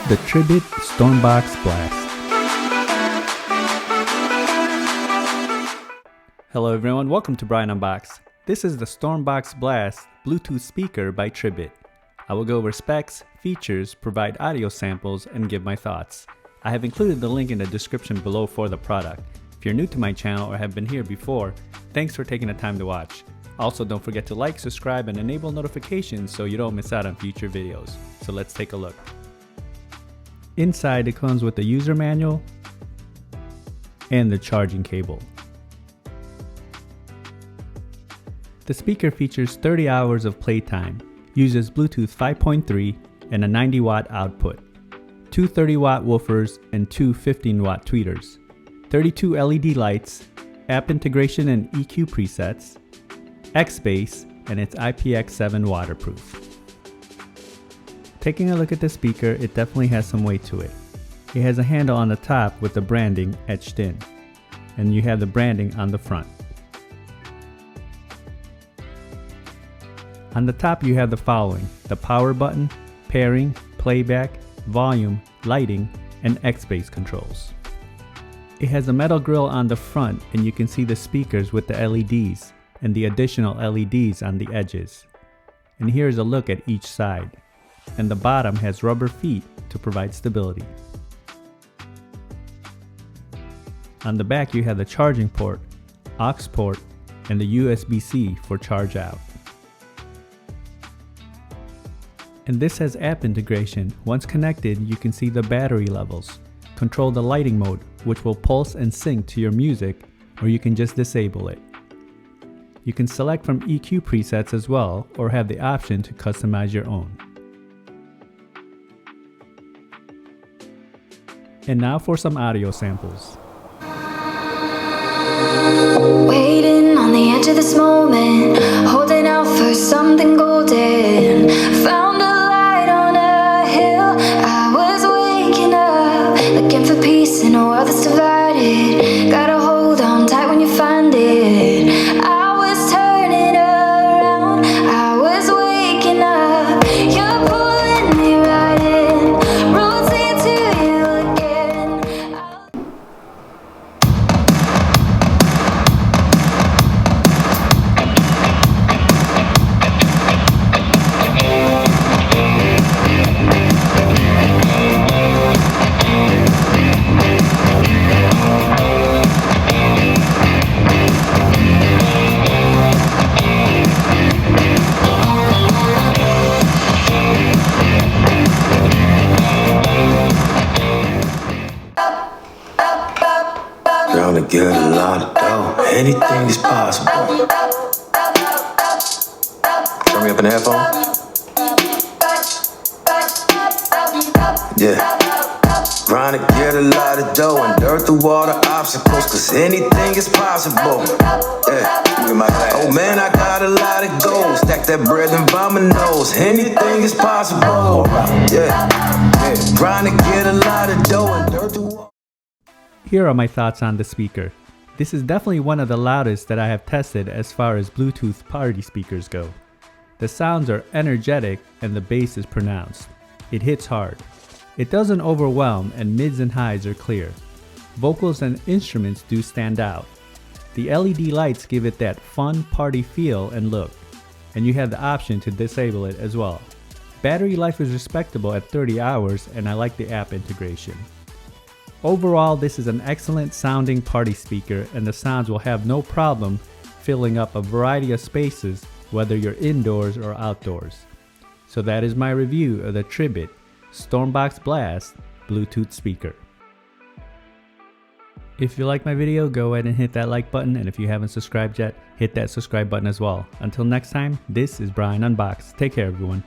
the Tribit StormBox Blast. Hello everyone, welcome to Brian Unboxed. This is the StormBox Blast Bluetooth speaker by Tribit. I will go over specs, features, provide audio samples, and give my thoughts. I have included the link in the description below for the product. If you're new to my channel or have been here before, thanks for taking the time to watch. Also, don't forget to like, subscribe, and enable notifications so you don't miss out on future videos. So let's take a look. Inside, it comes with the user manual and the charging cable. The speaker features 30 hours of playtime, uses Bluetooth 5.3 and a 90 watt output, 2 30 watt woofers and 2 15 watt tweeters, 32 LED lights, app integration and EQ presets, X-Bass, and it's IPX7 waterproof. Taking a look at the speaker, it definitely has some weight to it. It has a handle on the top with the branding etched in, and you have the branding on the front. On the top you have the following: the power button, pairing, playback, volume, lighting, and X-Bass controls. It has a metal grille on the front, and you can see the speakers with the LEDs and the additional LEDs on the edges. And here's a look at each side. And the bottom has rubber feet to provide stability. On the back you have the charging port, aux port, and the USB-C for charge out. And this has app integration. Once connected, you can see the battery levels, control the lighting mode, which will pulse and sync to your music, or you can just disable it. You can select from EQ presets as well, or have the option to customize your own. And now for some audio samples. Waiting on the edge of this moment, holding out for something golden. Found a light on a hill. I was waking up, looking for peace in a world that's divided. Gotta hold on tight when you find it. I was turning around, I was waking up. You're pulling me right in, rotate to you again. Trying to get a lot of dough. Anything is possible. Turn me up in the headphone. Yeah. Trying to get a lot of dough and dirt through all the obstacles, cause anything is possible. Yeah. Oh man, I got a lot of gold. Stack that bread and by my nose. Anything is possible. Yeah. Trying to get a lot of dough and dirt through. Here are my thoughts on the speaker. This is definitely one of the loudest that I have tested as far as Bluetooth party speakers go. The sounds are energetic and the bass is pronounced. It hits hard. It doesn't overwhelm and mids and highs are clear. Vocals and instruments do stand out. The LED lights give it that fun party feel and look, and you have the option to disable it as well. Battery life is respectable at 30 hours and I like the app integration. Overall, this is an excellent sounding party speaker and the sounds will have no problem filling up a variety of spaces whether you're indoors or outdoors. So that is my review of the Tribit StormBox Blast Bluetooth speaker. If you like my video, go ahead and hit that like button, and if you haven't subscribed yet, hit that subscribe button as well. Until next time, this is Brian Unboxed. Take care everyone.